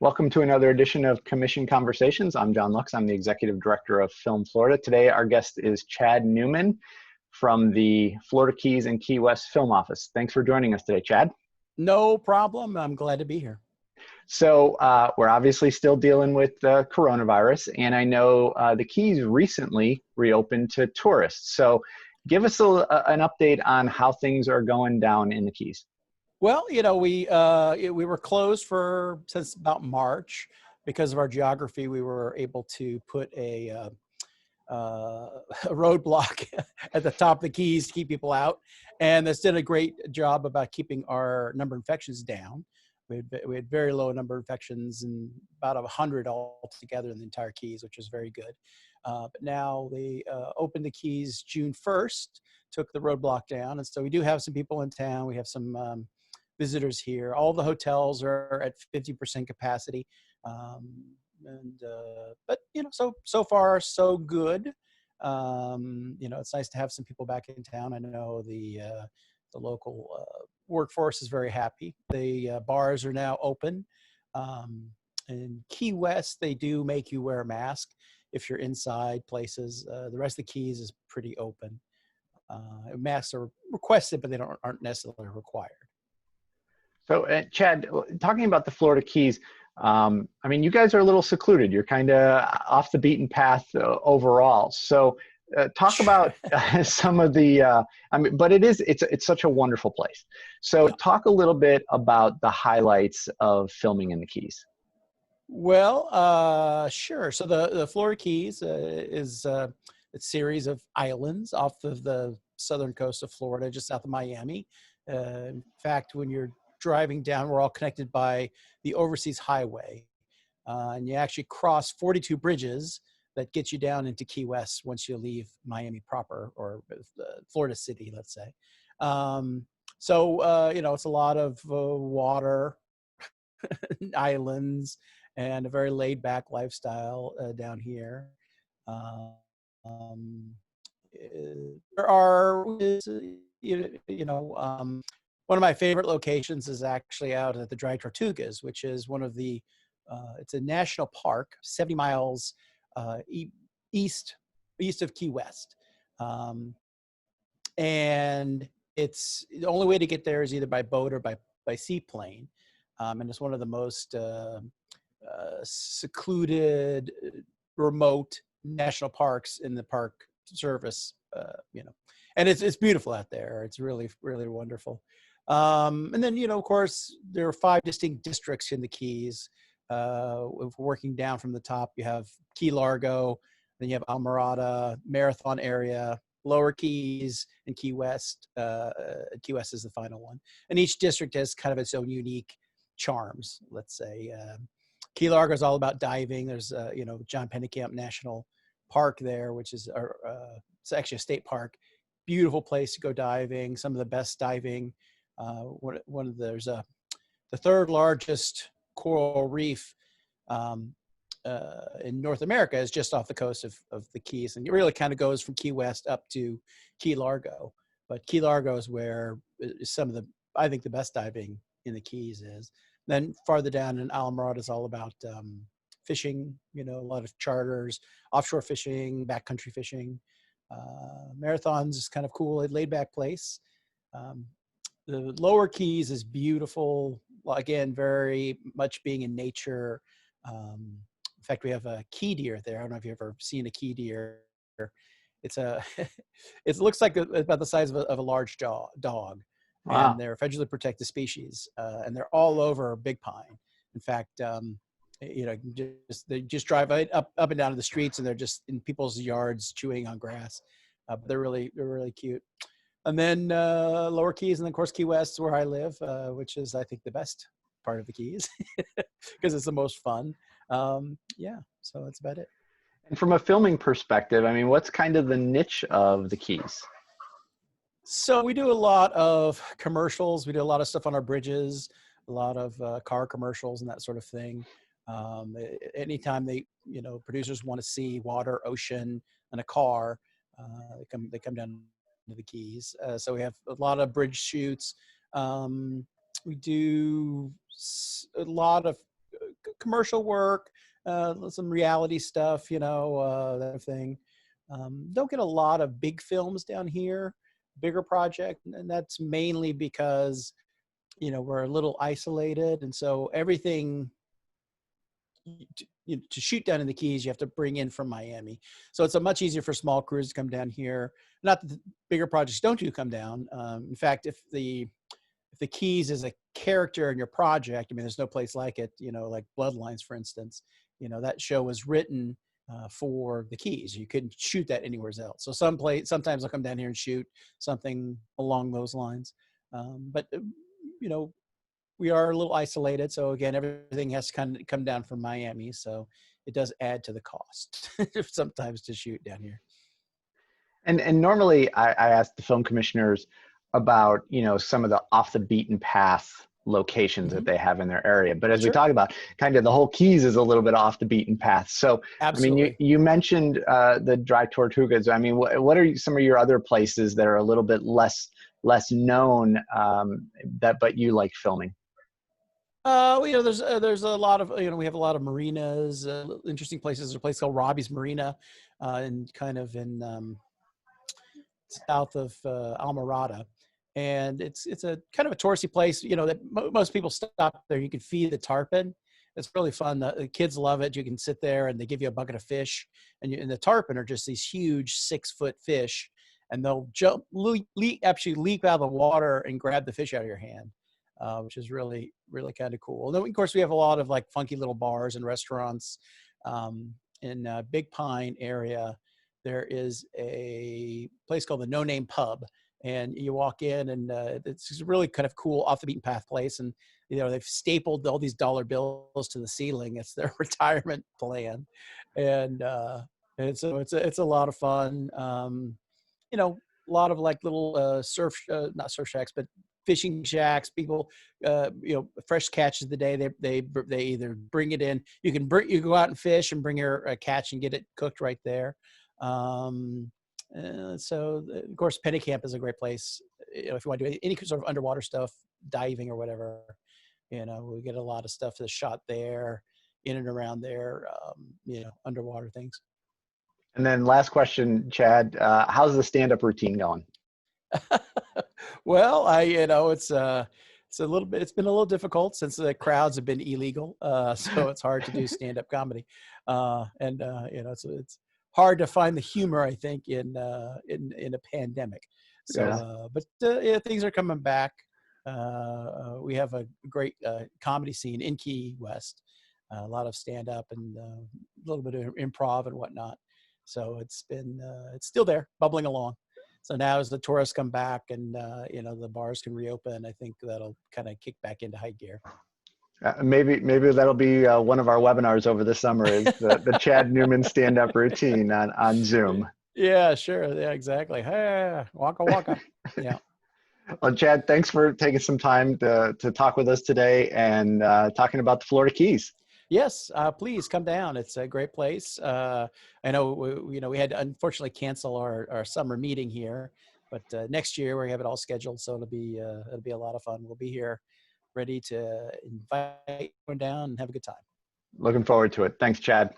Welcome to another edition of Commission Conversations. I'm John Lux. I'm the Executive Director of Film Florida. Today, our guest is Chad Newman from the Florida Keys and Key West Film Office. Thanks for joining us today, Chad. No problem. I'm glad to be here. So we're obviously still dealing with coronavirus, and I know the Keys recently reopened to tourists. So give us an update on how things are going down in the Keys. Well, we were closed since about March because of our geography. We were able to put a roadblock at the top of the Keys to keep people out, and that's done a great job about keeping our number of infections down. We had very low number of infections, and about 100 altogether in the entire Keys, which is very good. But now they opened the Keys June 1st, took the roadblock down, and so we do have some people in town. We have some visitors here. All the hotels are at 50% capacity, but so far so good. It's nice to have some people back in town. I know the local workforce is very happy. The bars are now open. In Key West, they do make you wear a mask if you're inside places. The rest of the Keys is pretty open. Masks are requested, but they aren't necessarily required. So, Chad, talking about the Florida Keys, you guys are a little secluded. You're kind of off the beaten path overall. So, talk about some of the. But it's such a wonderful place. So, talk a little bit about the highlights of filming in the Keys. Well, sure. So the Florida Keys is a series of islands off of the southern coast of Florida, just south of Miami. In fact, when you're driving down, we're all connected by the overseas highway, and you actually cross 42 bridges that get you down into Key West once you leave Miami proper, or Florida City, let's say. It's a lot of water, islands, and a very laid-back lifestyle down here. There are, one of my favorite locations is actually out at the Dry Tortugas, which is one of the, it's a national park, 70 miles east of Key West. And it's the only way to get there is either by boat or by seaplane. And it's one of the most secluded, remote national parks in the Park Service, and it's beautiful out there. It's really, really wonderful. And then, of course, there are 5 distinct districts in the Keys. Working down from the top, you have Key Largo, then you have Almirada, Marathon area, Lower Keys, and Key West. Key West is the final one. And each district has kind of its own unique charms, let's say. Key Largo is all about diving. There's, John Pennekamp National Park there, which is it's actually a state park. Beautiful place to go diving. Some of the best diving. There's the third largest coral reef in North America is just off the coast of the Keys, and it really kind of goes from Key West up to Key Largo. But Key Largo is where some of I think the best diving in the Keys is. Then farther down in Alamorada is all about fishing. A lot of charters, offshore fishing, backcountry fishing. Marathon's is kind of cool, a laid-back place. The Lower Keys is beautiful. Again, very much being in nature. In fact, we have a key deer there. I don't know if you've ever seen a key deer. It's it looks like about the size of a large dog. Wow. And they're federally protected species, and they're all over Big Pine. In fact, they just drive up and down to the streets, and they're just in people's yards chewing on grass. They're really cute. And then Lower Keys, and then of course Key West is where I live, which is I think the best part of the Keys because it's the most fun. So that's about it. And from a filming perspective, what's kind of the niche of the Keys? So we do a lot of commercials. We do a lot of stuff on our bridges, a lot of car commercials and that sort of thing. Anytime producers want to see water, ocean, and a car, they come down to the Keys. So we have a lot of bridge shoots. We do a lot of commercial work, some reality stuff, you know, that thing. Don't get a lot of big films down here, bigger project, and that's mainly because, you know, we're a little isolated, and so everything to shoot down in the Keys, you have to bring in from Miami. So it's a much easier for small crews to come down here. Not that the bigger projects don't do come down. In fact, if the Keys is a character in your project, I mean, there's no place like it, you know, like Bloodlines, for instance, you know, that show was written for the Keys. You couldn't shoot that anywhere else. So sometimes I'll come down here and shoot something along those lines. But you know, we are a little isolated. So again, everything has to kind of come down from Miami. So it does add to the cost sometimes to shoot down here. And normally I ask the film commissioners about, you know, some of the off the beaten path locations that they have in their area. But as we Sure. talk about, kind of the whole Keys is a little bit off the beaten path. So, Absolutely. I mean, you mentioned the dry Tortugas. I mean, what are some of your other places that are a little bit less known but you like filming? You know, there's a lot of, you know, we have a lot of marinas, interesting places. There's a place called Robbie's Marina, and kind of in south of Almirada, and it's a kind of a touristy place. You know that most people stop there. You can feed the tarpon. It's really fun. The kids love it. You can sit there and they give you a bucket of fish, and the tarpon are just these huge 6-foot fish, and they'll actually leap out of the water and grab the fish out of your hand. Which is really, really kind of cool. And then, of course, we have a lot of like funky little bars and restaurants. In Big Pine area, there is a place called the No Name Pub. And you walk in and it's a really kind of cool off the beaten path place. And, you know, they've stapled all these dollar bills to the ceiling. It's their retirement plan. And so it's a lot of fun. You know, a lot of like little not surf shacks, but fishing shacks. People, you know, fresh catch of the day. They either bring it in. You go out and fish and bring your catch and get it cooked right there. So of course, Penny Camp is a great place. You know, if you want to do any sort of underwater stuff, diving or whatever, you know, we get a lot of stuff that's shot there, in and around there. You know, underwater things. And then last question, Chad, how's the stand-up routine going? Well, you know, it's a little bit, it's been a little difficult since the crowds have been illegal. So it's hard to do stand-up comedy. You know, it's hard to find the humor, I think, in a pandemic. So, Yeah. yeah, things are coming back. We have a great comedy scene in Key West, a lot of stand-up and a little bit of improv and whatnot. So it's still there, bubbling along. So now as the tourists come back and, you know, the bars can reopen, I think that'll kind of kick back into high gear. Maybe that'll be one of our webinars over the summer is the Chad Newman stand-up routine on Zoom. Yeah, sure. Yeah, exactly. Hey, waka waka. Yeah. Well, Chad, thanks for taking some time to talk with us today and talking about the Florida Keys. Yes, please come down. It's a great place. I know we had to unfortunately cancel our summer meeting here, but next year we have it all scheduled, so it'll be a lot of fun. We'll be here, ready to invite everyone down and have a good time. Looking forward to it. Thanks, Chad.